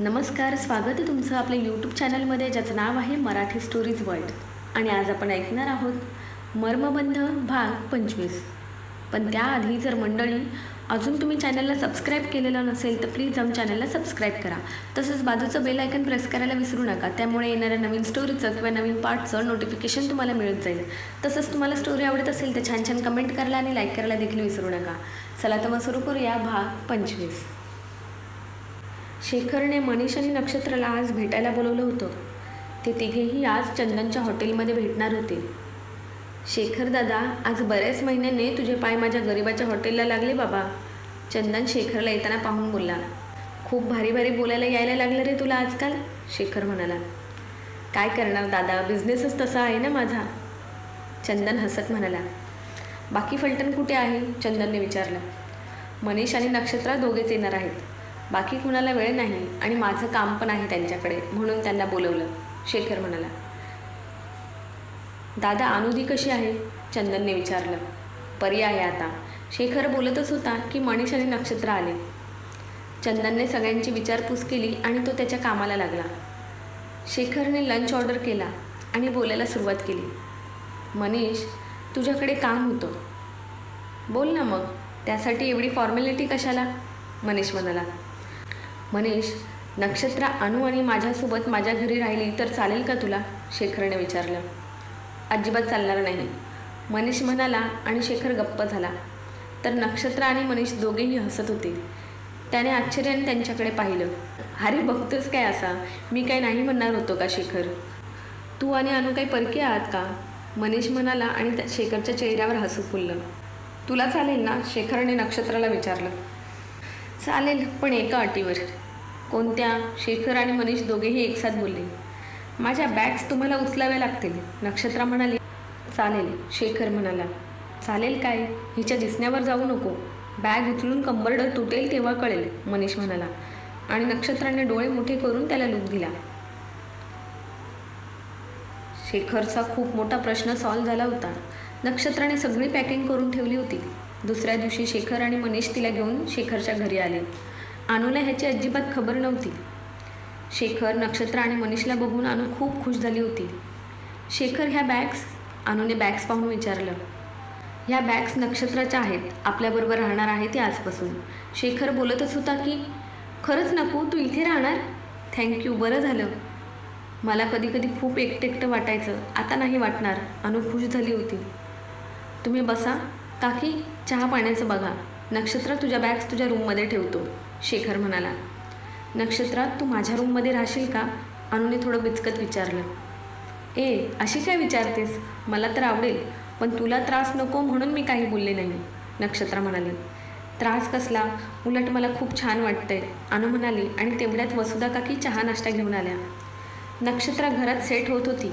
नमस्कार, स्वागत आहे तुमचं आपल्या यूट्यूब चॅनलमध्ये ज्याचं नाव आहे मराठी स्टोरीज वर्ल्ड. आणि आज आपण ऐकणार आहोत मर्मबंध भाग 25. पण त्याआधी जर मंडळी अजून तुम्ही चॅनलला सबस्क्राईब केलेलं नसेल तर प्लीज जाऊन चॅनलला सबस्क्राईब करा. तसंच बाजूचं बेल आयकन प्रेस करायला विसरू नका. त्यामुळे येणाऱ्या नवीन स्टोरीचं किंवा नवीन पार्टचं नोटिफिकेशन तुम्हाला मिळत जाईल. तसंच तुम्हाला स्टोरी आवडत असेल तर छान छान कमेंट करायला आणि लाईक करायला देखील विसरू नका. चला तर मग सुरू करूया भाग 25. शेखरने मनीष आणि नक्षत्राला आज भेटायला बोलवलं होतं. ते तिघेही आज चंदनच्या हॉटेलमध्ये भेटणार होते. शेखर दादा, आज बऱ्याच महिन्याने तुझे पाय माझ्या गरिबाच्या हॉटेलला लागले बाबा. चंदन शेखरला येताना पाहून बोलला. खूप भारी भारी बोलायला यायला लागलं रे तुला आजकाल, शेखर म्हणाला. काय करणार दादा, बिझनेसच तसा आहे ना माझा, चंदन हसत म्हणाला. बाकी फलटण कुठे आहे, चंदनने विचारलं. मनीष आणि नक्षत्रा दोघेच येणार आहेत. बाकी कुणाला वेळ नाही आणि माझं काम पण आहे त्यांच्याकडे, म्हणून त्यांना बोलवलं, शेखर म्हणाला. दादा, अनुदी कशी आहे, चंदनने विचारलं. परी आहे आता, शेखर बोलतच होता की मनीष आणि नक्षत्र आले. चंदनने सगळ्यांची विचारपूस केली आणि तो त्याच्या कामाला लागला. शेखरने लंच ऑर्डर केला आणि बोलायला सुरुवात केली. मनीष, तुझ्याकडे काम होतं. बोल ना मग, त्यासाठी एवढी फॉर्मॅलिटी कशाला, मनीष म्हणाला. मनीष, नक्षत्रा अनु आणि माझ्यासोबत माझ्या घरी राहिली तर चालेल का तुला, शेखरने विचारलं. अजिबात चालणार नाही, मनीष म्हणाला आणि शेखर गप्प झाला. तर नक्षत्र आणि मनीष दोघेही हसत होते. त्याने आश्चर्याने त्यांच्याकडे पाहिलं. अरे बघतोस काय असा, मी काय नाही म्हणणार होतो का शेखर. तू आणि अनु काही परके आहात का, मनीष म्हणाला आणि शेखरच्या चेहऱ्यावर हसू फुललं. तुला चालेल ना, शेखरने नक्षत्राला विचारलं. चालेल, पण एका अटीवर. कोणत्या, शेखर आणि मनीष दोघेही एकसाथ बोलले. माझ्या बॅग्स तुम्हाला उचलाव्या लागतील, नक्षत्रा म्हणाली. चालेल, शेखर म्हणाला. चालेल काय, हिच्या दिसण्यावर जाऊ नको. बॅग उचलून कंबरडं तुटेल तेव्हा कळेल, मनीष म्हणाला. आणि नक्षत्राने डोळे मोठे करून त्याला लूक दिला. शेखरचा खूप मोठा प्रश्न सॉल्व्ह झाला होता. नक्षत्राने सगळी पॅकिंग करून ठेवली होती. दुसऱ्या दिवशी शेखर आणि मनीष तिला घेऊन शेखरच्या घरी आले. अनुला ह्याची अजिबात खबर नव्हती. शेखर, नक्षत्र आणि मनीषला बघून अनु खूप खुश झाली होती. शेखर, ह्या बॅग्स, अनुने बॅग्स पाहून विचारलं. ह्या बॅग्स नक्षत्राच्या आहेत, आपल्याबरोबर राहणार आहे ती आजपासून, शेखर बोलतच होता की. खरंच नको, तू इथे राहणार, थँक्यू, बरं झालं. मला कधी कधी खूप एकटं वाटायचं, आता नाही वाटणार, अनु खुश झाली होती. तुम्ही बसा काकी, चहा पाण्याचं बघा. नक्षत्रा, तुझ्या बॅग्स तुझ्या रूममध्ये ठेवतो, शेखर म्हणाला. नक्षत्रा, तू माझ्या रूममध्ये राहशील का, अनुने थोडं बिचकत विचारलं. अशी काय विचारतेस, मला तर आवडेल, पण तुला त्रास नको म्हणून मी काही बोलले नाही, नक्षत्रा म्हणाली. त्रास कसला, उलट मला खूप छान वाटतंय, अनु म्हणाली. आणि तेवढ्यात वसुधा काकी चहा नाश्ता घेऊन आल्या. नक्षत्रा घरात सेट होत होती.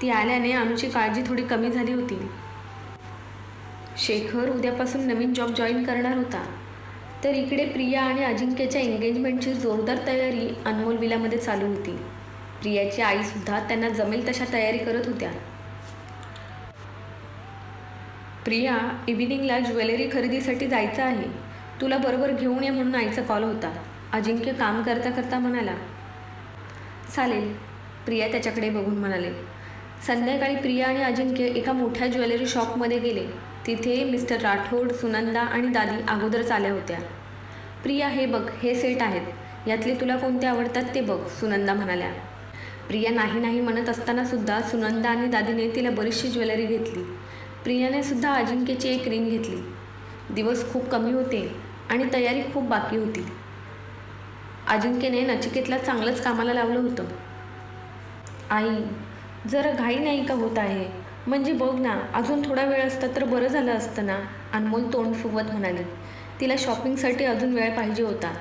ती आल्याने अनुची काळजी थोडी कमी झाली होती. शेखर उद्यापासून नवीन जॉब जॉईन करणार होता. तर इकडे प्रिया आणि अजिंक्यच्या एंगेजमेंटची जोरदार तयारी अनमोल विलामध्ये चालू होती. प्रियाची आईसुद्धा त्यांना जमेल तशा तयारी करत होत्या. प्रिया, इव्हिनिंगला ज्वेलरी खरेदीसाठी जायचं आहे, तुला बरोबर घेऊन ये म्हणून आईचा कॉल होता, अजिंक्य काम करता करता म्हणाला. चालेल, प्रिया त्याच्याकडे बघून म्हणाले. संध्याकाळी प्रिया आणि अजिंक्य एका मोठ्या ज्वेलरी शॉपमध्ये गेले. तिथे मिस्टर राठोड, सुनंदा आणि दादी अगोदरच आल्या होत्या. प्रिया, हे बघ, हे सेट आहेत, यातले तुला कोणते आवडतात ते बघ, सुनंदा म्हणाल्या. प्रिया नाही नाही म्हणत असतानासुद्धा सुनंदा आणि दादीने तिला बरीचशी ज्वेलरी घेतली. प्रियाने सुद्धा अजिंक्यची एक रिंग घेतली. दिवस खूप कमी होते आणि तयारी खूप बाकी होती. अजिंक्यने नचिकेतला चांगलंच कामाला लावलं होतं. आई, जरा घाई नाही का होत आहे, म्हणजे बघ ना, अजून थोडा वेळ असता तर बरं झालं असतं ना, अनमोल तोंड फुगवत म्हणाली. तिला शॉपिंगसाठी अजून वेळ पाहिजे होता.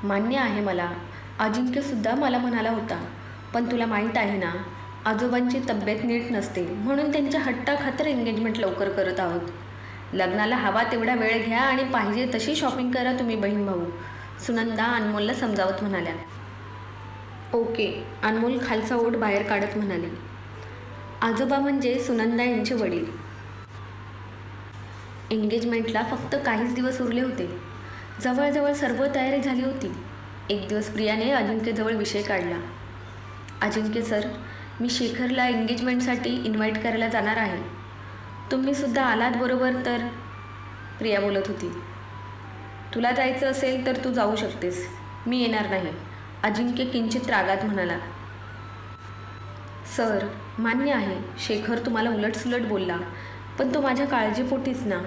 मान्य आहे मला, अजिंक्यसुद्धा मला म्हणाला होता, पण तुला माहीत आहे ना, आजोबांची तब्येत नीट नसते, म्हणून त्यांच्या हट्टाखातर एंगेजमेंट लवकर करत आहोत. लग्नाला हवा तेवढा वेळ घ्या आणि पाहिजे तशी शॉपिंग करा तुम्ही बहीण भाऊ, सुनंदा अनमोलला समजावत म्हणाल्या. ओके, अनमोल खालचा ओठ बाहेर काढत म्हणाली. आजोबा म्हणजे सुनंदा यांचे वडील. एंगेजमेंटला फक्त काहीच दिवस उरले होते. जवळजवळ सर्व तयारी झाली होती. एक दिवस प्रियाने अजिंक्यजवळ विषय काढला. अजिंक्य सर, मी शेखरला एंगेजमेंटसाठी इन्व्हाइट करायला जाणार आहे. तुम्हीसुद्धा आलात बरोबर तर? प्रिया बोलत होती. तुला जायचं असेल तर तू जाऊ शकतेस, मी येणार नाही, अजिंक्य किंचित रागात म्हणाला. सर, मान्य आहे शेखर तुम्हाला उलटसुलट बोलला, पण तो माझ्या काळजीपोटीच ना.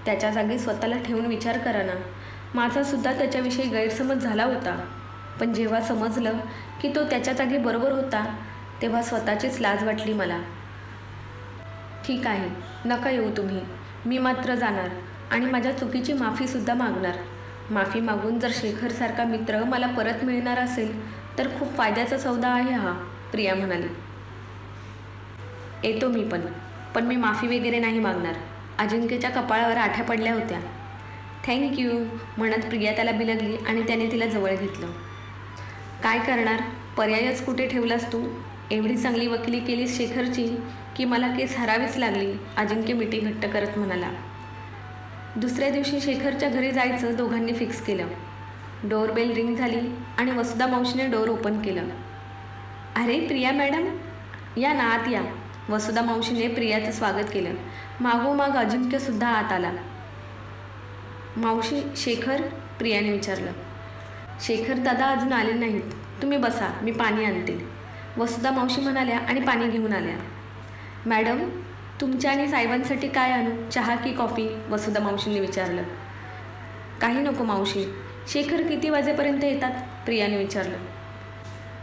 त्याच्या जागी स्वतःला ठेवून विचार करा ना. माझासुद्धा त्याच्याविषयी गैरसमज झाला होता, पण जेव्हा समजलं की तो त्याच्या जागी बरोबर होता तेव्हा स्वतःचीच लाज वाटली मला. ठीक आहे, नका येऊ तुम्ही, मी मात्र जाणार आणि माझ्या चुकीची माफीसुद्धा मागणार. माफी मागून जर शेखरसारखा मित्र मला परत मिळणार असेल तर खूप फायद्याचा सौदा आहे हा, प्रिया म्हणाली. येतो मी पण मी माफी वगैरे नाही मागणार. अजिंक्यच्या कपाळावर आठ्या पडल्या होत्या. थँक्यू म्हणत प्रिया त्याला बिलगली आणि त्याने तिला जवळ घेतलं. काय करणार, पर्यायच कुठे ठेवलास तू? एवढी चांगली वकिली केलीस शेखरची की मला केस हरावीच लागली, अजिंक्य मिठी घट्ट करत म्हणाला. दुसऱ्या दिवशी शेखरच्या घरी जायचं दोघांनी फिक्स केलं. डोअरबेल रिंग झाली आणि वसुधा मावशीने डोअर ओपन केलं. अरे प्रिया मॅडम, या ना आत या. वसुधा मावशीने प्रियाचं स्वागत केलं. मागोमाग अजिंक्यसुद्धा आत आला. मावशी, शेखर? प्रियाने विचारलं. शेखर दादा अजून आले नाहीत, तुम्ही बसा, मी पाणी आणते, वसुधा मावशी म्हणाल्या आणि पाणी घेऊन आल्या. मॅडम, तुमच्या आणि साहेबांसाठी काय आणू, चहा की कॉफी? वसुधा मावशींनी विचारलं. काही नको मावशी. शेखर किती वाजेपर्यंत येतात? प्रियाने विचारलं.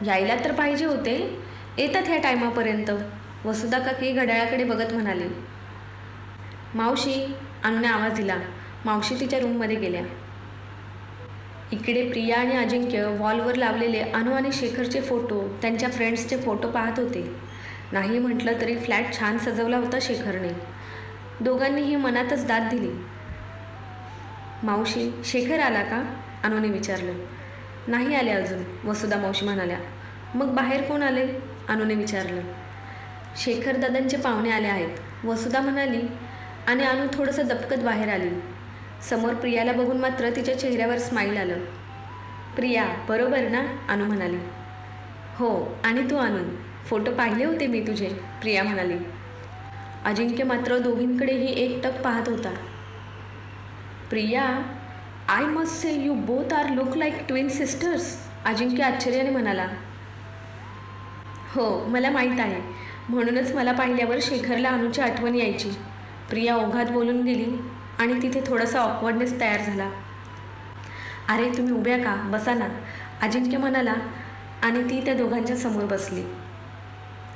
यायला तर पाहिजे होते, येतात ह्या टायमापर्यंत, वसुधा काकी घड्याळाकडे बघत म्हणाले. मावशी, अनुने आवाज दिला. मावशी तिच्या रूममध्ये गेल्या. इकडे प्रिया आणि अजिंक्य वॉलवर लावलेले अनु आणि शेखरचे फोटो, त्यांच्या फ्रेंड्सचे फोटो पाहत होते. नाही म्हटलं तरी फ्लॅट छान सजवला होता शेखरने. दोघांनीही मनातच दाद दिली. मावशी, शेखर आला का? अनुने विचारलं. नाही आले अजून, वसुधा मावशी म्हणाल्या. मग बाहेर कोण आले? अनुने विचारलं. शेखर दादांचे पाहुणे आले आहेत, वसुधा म्हणाली आणि अनु थोडंसं दपकत बाहेर आली. समोर प्रियाला बघून मात्र तिच्या चेहऱ्यावर स्माईल आलं. प्रिया, बरोबर ना? अनु म्हणाली. हो, आणि तू अनु, फोटो पाहिले होते मी तुझे, प्रिया म्हणाली. अजिंक्य मात्र दोघींकडेही एकटक पाहत होता. Priya, I must say you both are look like twin sisters, Ajinkya आश्चर्याने म्हणाला. हो, मला माहीत आहे, म्हणूनच मला पाहिल्यावर शेखरला अनुची आठवण यायची, प्रिया ओघात बोलून गेली आणि तिथे थोडासा ऑकवर्डनेस तयार झाला. अरे तुम्ही उभ्या का, बसा ना, अजिंक्य म्हणाला आणि ती त्या दोघांच्या समोर बसली.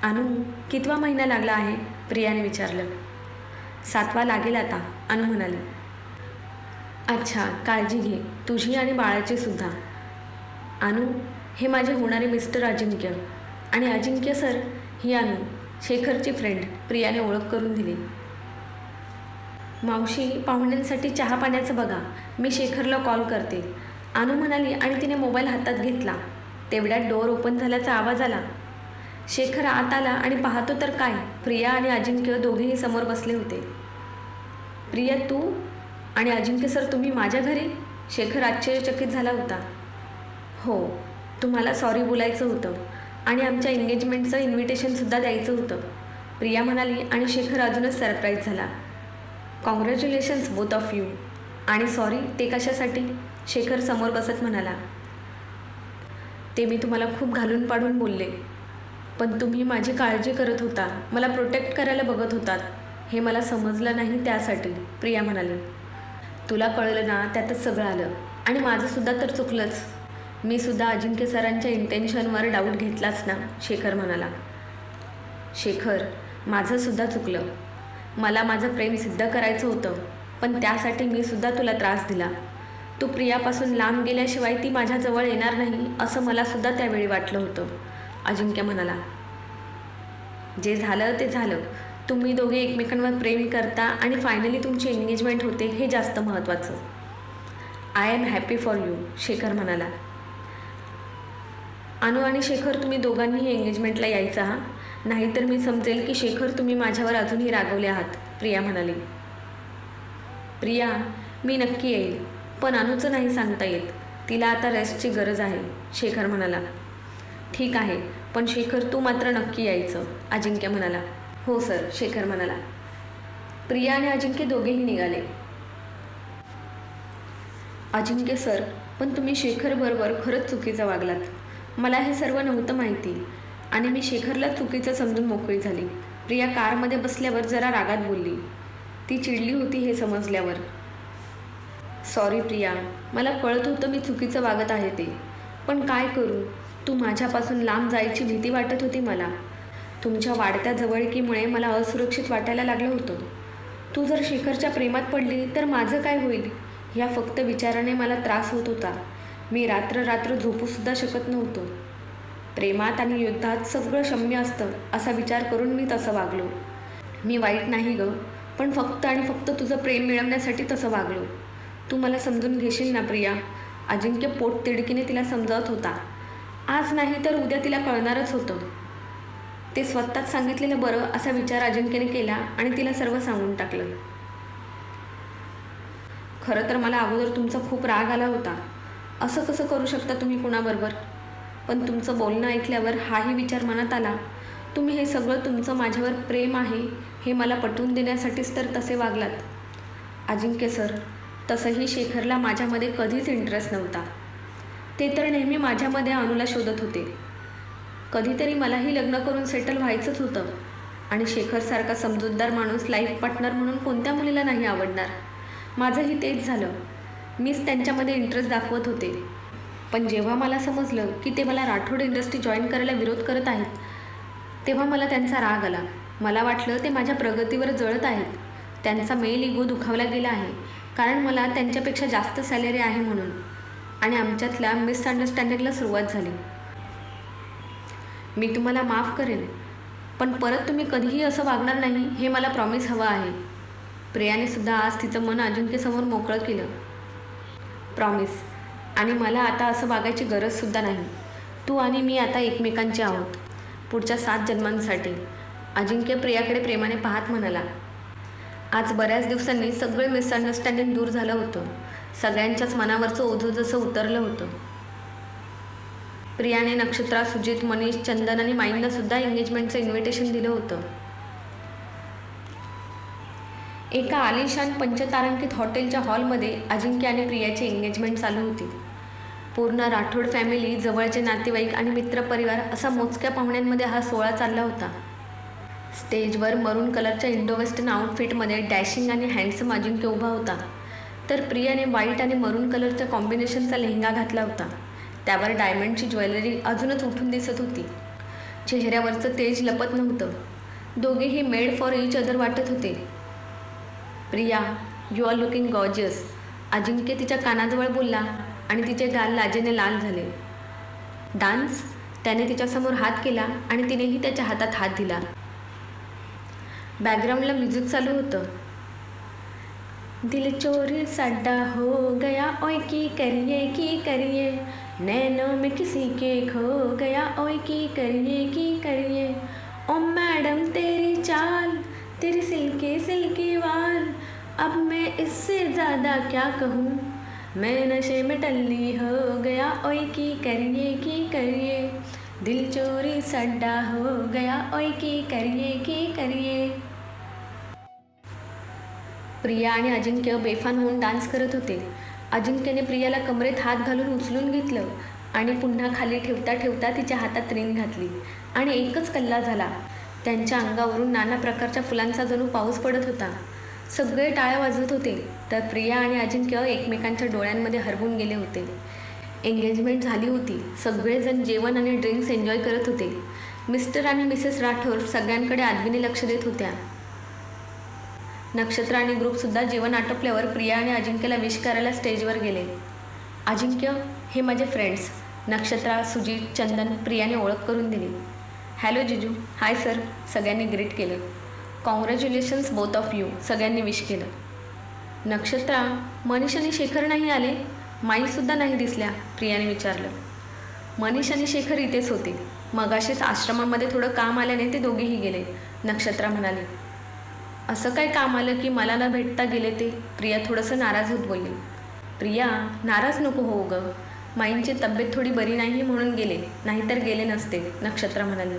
अनु, कितवा महिना लागला आहे? प्रियाने विचारलं. 7वा लागेल आता, अनु म्हणाली. अच्छा, काळजी घे, तुझी आणि बाळाची सुद्धा. अनु, हे माझे होणारे मिस्टर अजिंक्य, आणि अजिंक्य सर, ही अनु, शेखरची फ्रेंड, प्रियाने ओळख करून दिली. मावशी, पाहुण्यांसाठी चहा पाण्याचं बघा, मी शेखरला कॉल करते, अनु म्हणाली आणि तिने मोबाईल हातात घेतला. तेवढ्यात डोअर ओपन झाल्याचा आवाज आला. शेखर आत आला आणि पाहतो तर काय, प्रिया आणि अजिंक्य दोघेही समोर बसले होते. प्रिया, तू आणि अजिंक्य सर तुम्ही माझ्या घरी? शेखर आश्चर्यचकित झाला होता. हो, तुम्हाला सॉरी बोलायचं होतं आणि आमच्या एंगेजमेंटचं इन्व्हिटेशनसुद्धा द्यायचं होतं, प्रिया म्हणाली आणि शेखर अजूनच सरप्राईज झाला. Congratulations both of you. आणि सॉरी ते कशासाठी? शेखर समोर बसत म्हणाला. ते मी तुम्हाला खूप घालून पाडून बोलले, पण तुम्ही माझी काळजी करत होता, मला प्रोटेक्ट करायला बघत होतात, हे मला समजलं नाही त्यासाठी, प्रिया म्हणाली. तुला कळलं ना, त्यातच सगळं आलं, आणि माझंसुद्धा तर चुकलंच, मी सुद्धा अजिंक्य सरांच्या इंटेन्शनवर डाऊट घेतलाच ना, शेखर म्हणाला. शेखर, माझंसुद्धा चुकलं, मला माझं प्रेम सिद्ध करायचं होतं, पण त्यासाठी मी सुद्धा तुला त्रास दिला. तू प्रियापासून लांब गेल्याशिवाय ती माझ्याजवळ येणार नाही असं मलासुद्धा त्यावेळी वाटलं होतं, अजिंक्य म्हणाला. जे झालं ते झालं, तुम्ही दोघे एकमेकांवर प्रेम करता आणि फायनली तुमची एंगेजमेंट होते, हे जास्त महत्त्वाचं. I am happy for you, Shekhar म्हणाला. अनु आणि शेखर तुम्ही दोघांनीही एंगेजमेंटला यायचं हा, नाहीतर मी समजेल की शेखर तुम्ही माझ्यावर अजूनही रागवले आहात, प्रिया म्हणाली. प्रिया, मी नक्की येईल, पण अनुचं नाही सांगता येत. तिला आता रेस्टची गरज आहे, शेखर म्हणाला. ठीक आहे, पण शेखर तू मात्र नक्की यायचं, अजिंक्य म्हणाला. हो सर, शेखर म्हणाला. प्रिया आणि अजिंक्य दोघेही निघाले. अजिंक्य सर, पण तुम्ही शेखरबरोबर खरंच चुकीचं वागलात. मला हे सर्व नव्हतं माहिती आणि मी शेखरला चुकीचं समजून मोकळी झाली. प्रिया कारमध्ये बसल्यावर जरा रागात बोलली. ती चिडली होती हे समजल्यावर. सॉरी प्रिया, मला कळत होतं मी चुकीचं वागत आहे ते, पण काय करू, तू माझ्यापासून लांब जायची भीती वाटत होती मला. तुमच्या वाढत्या जवळकीमुळे मला असुरक्षित वाटायला लागलं होतं. तू जर शेखरच्या प्रेमात पडली तर माझं काय होईल, ह्या फक्त विचाराने मला त्रास होत होता. मी रात्र झोपूसुद्धा शकत नव्हतो. प्रेमात आणि युद्धात सगळं क्षम्य असतं असा विचार करून मी तसं वागलो. मी वाईट नाही गं, पण फक्त आणि फक्त तुझं प्रेम मिळवण्यासाठी तसं वागलो. तू मला समजून घेशील ना प्रिया, अजिंक्य पोटतिडकीने तिला समजावत होता. आज नाही तर उद्या तिला कळणारच होतं. ते स्वतःच सांगितलेलं बरं असा विचार अजिंक्यने केला आणि तिला सर्व सांगून टाकलं. खरं तर मला अगोदर तुमचा खूप राग आला होता. असं कसं करू शकता तुम्ही कुणाबरोबर, पण तुमचं बोलणं ऐकल्यावर हाही विचार मनात आला. तुम्ही हे सगळं तुमचं माझ्यावर प्रेम आहे हे मला पटवून देण्यासाठीच तर तसे वागलात. अजिंक्य सर, तसंही शेखरला माझ्यामध्ये कधीच इंटरेस्ट नव्हता. ते तर नेहमी माझ्यामध्ये अनुला शोधत होते. कधीतरी मलाही लग्न करून सेटल व्हायचंच होतं आणि शेखरसारखा समजूतदार माणूस लाईफ पार्टनर म्हणून कोणत्या मुलीला नाही आवडणार. माझंही तेच झालं. मीच त्यांच्यामध्ये इंटरेस्ट दाखवत होते. पण जेव्हा मला समजलं की ते मला राठोड इंडस्ट्री जॉईन करायला विरोध करत आहेत, तेव्हा मला त्यांचा राग आला. मला वाटलं ते माझ्या प्रगतीवर जळत आहेत. त्यांचा मेल इगो दुखावला गेला आहे, कारण मला त्यांच्यापेक्षा जास्त सॅलरी आहे म्हणून, आणि आमच्यातल्या मिसअंडरस्टँडिंगला सुरुवात झाली. मी तुम्हाला माफ करेन, पण परत तुम्ही कधीही असं वागणार नाही हे मला प्रॉमिस हवं आहे. प्रियाने सुद्धा आज तिचं मन अजिंक्यसमोर मोकळं केलं. प्रॉमिस, आणि मला आता असं वागायची गरजसुद्धा नाही. तू आणि मी आता एकमेकांचे आहोत पुढच्या 7 जन्मांसाठी, अजिंक्य प्रियाकडे प्रेमाने पाहत म्हणाला. आज बऱ्याच दिवसांनी सगळे मिसअंडरस्टँडिंग दूर झालं होतं. सगळ्यांच्याच मनावरचं ओझं जसं उतरलं होतं. प्रियाने नक्षत्रा, सुजित, मनीष, चंदन आणि माईंना सुद्धा एंगेजमेंटचं इन्व्हिटेशन दिलं होतं. एका आलिशान पंचतारांकित हॉटेलच्या हॉलमध्ये अजिंक्य आणि प्रियाची एंगेजमेंट चालू होती. पूर्ण राठोड फॅमिली, जवळचे नातेवाईक आणि मित्रपरिवार असा मोजक्या पाहुण्यांमध्ये हा सोहळा चालला होता. स्टेजवर मरून कलरच्या इंडो वेस्टर्न आउटफिटमध्ये डॅशिंग आणि हँडसम अजिंक्य उभा होता, तर प्रियाने व्हाईट आणि मरून कलरच्या कॉम्बिनेशनचा लेहंगा घातला होता. त्यावर डायमंडची ज्वेलरी अजूनच उठून दिसत होती. चेहऱ्यावरचं तेज लपत नव्हतं. दोघेही मेड फॉर इच अदर वाटत होते. Priya, you are looking gorgeous, Ajinkya तिच्या कानाजवळ बोलला आणि तिचे गाल लाजेने लाल झाले. डान्स, त्याने तिच्यासमोर हात केला आणि तिनेही त्याच्या हातात हात दिला. बॅकग्राऊंडला म्युझिक चालू होतं. दिल चोरी साडा हो गया, ओय की करिए, नैनों में किसी के खो गया, ओय की करिए, ओ मैडम तेरी चाल, तेरी सिल्की सिल्की वाल, अब मैं इससे ज़्यादा क्या कहूँ, मैं नशे में टल्ली हो गया, ओय की करिए, दिल चोरी सड्डा हो गया, ओय की करिए. प्रिया आणि अजिंक्य बेफान होऊन डान्स करत होते. अजिंक्यने प्रियाला कमरेत हात घालून उचलून घेतलं आणि पुन्हा खाली ठेवता ठेवता तिच्या हातात रिंग घातली आणि एकच कल्ला झाला. त्यांच्या अंगावरून नाना प्रकारच्या फुलांचा जणू पाऊस पडत होता. सगळे टाळ्या वाजवत होते, तर प्रिया आणि अजिंक्य एकमेकांच्या डोळ्यांमध्ये हरवून गेले होते. एंगेजमेंट झाली होती. सगळेजण जेवण आणि ड्रिंक्स एन्जॉय करत होते. मिस्टर आणि मिसेस राठोड सगळ्यांकडे आदवीने लक्ष देत होत्या. नक्षत्र आणि ग्रुपसुद्धा जेवण आटोपल्यावर प्रिया आणि अजिंक्यला विश करायला स्टेजवर गेले. अजिंक्य, हे माझे फ्रेंड्स. नक्षत्रा, सुजित, चंदन, प्रियाने ओळख करून दिली. हॅलो जिजू, हाय सर, सगळ्यांनी ग्रीट केलं. कॉंग्रॅच्युलेशन्स बोथ ऑफ यू, सगळ्यांनी विश केलं. नक्षत्रा, मनीष आणि शेखर नाही आले? माईसुद्धा नाही दिसल्या, प्रियाने विचारलं. मनीष आणि शेखर इथेच होते. मगाशीच आश्रमामध्ये थोडं काम आल्याने ते दोघेही गेले, नक्षत्रा म्हणाली. असं काय काम आलं की मला न भेटता गेले ते? प्रिया थोडंसं नाराज होत बोलली. प्रिया, नाराज नको होऊ गं. माईंची तब्येत थोडी बरी नाही म्हणून गेले, नाहीतर गेले नसते, नक्षत्रा म्हणाली.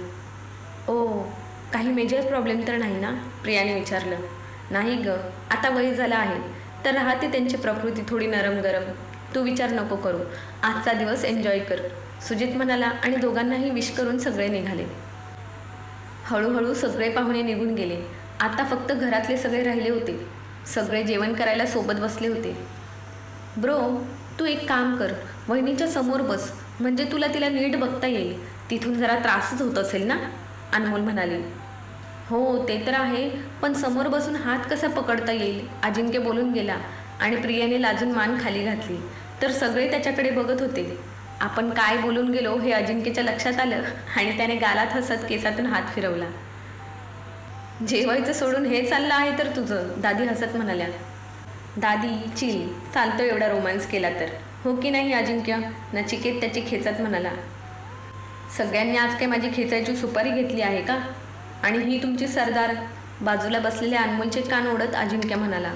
ओ, काही मेजर प्रॉब्लेम तर नाही ना? प्रियाने विचारलं. नाही गं, आता वय झालं आहे तर राहते त्यांची प्रकृती थोडी नरम गरम. तू विचार नको करू, आजचा दिवस एन्जॉय कर, सुजित म्हणाला आणि दोघांनाही विश करून सगळे निघाले. हळूहळू सगळे पाहुणे निघून गेले. आता फक्त घरातले सगळे राहिले होते. सगळे जेवण करायला सोबत बसले होते. ब्रो, तू एक काम कर, वहिनीच्या समोर बस, म्हणजे तुला तिला नीट बघता येईल. तिथून जरा त्रासच होत असेल ना? अनमोल म्हणाली. हो, ते तर आहे, पण समोर बसून हात कसा पकडता येईल? अजिंक्य बोलून गेला आणि प्रियाने लाजून मान खाली घातली तर सगळे त्याच्याकडे बघत होते. आपण काय बोलून गेलो हे अजिंक्यच्या लक्षात आलं आणि त्याने गालात हसत केसातून हात फिरवला. जेवायचं सोडून हे चाललं आहे तर तुझं, दादी हसत म्हणाल्या. दादी चिल, चालतो एवढा रोमांस केला तर, हो की नाही अजिंक्य? नचिकेत त्याची खेचत म्हणाला. सगळ्यांनी आज काय माझी खेचायची सुपारी घेतली आहे का? आणि ही तुमची सरदार? बाजूला बसलेल्या अनमोलचे कान ओढत अजिंक्य म्हणाला.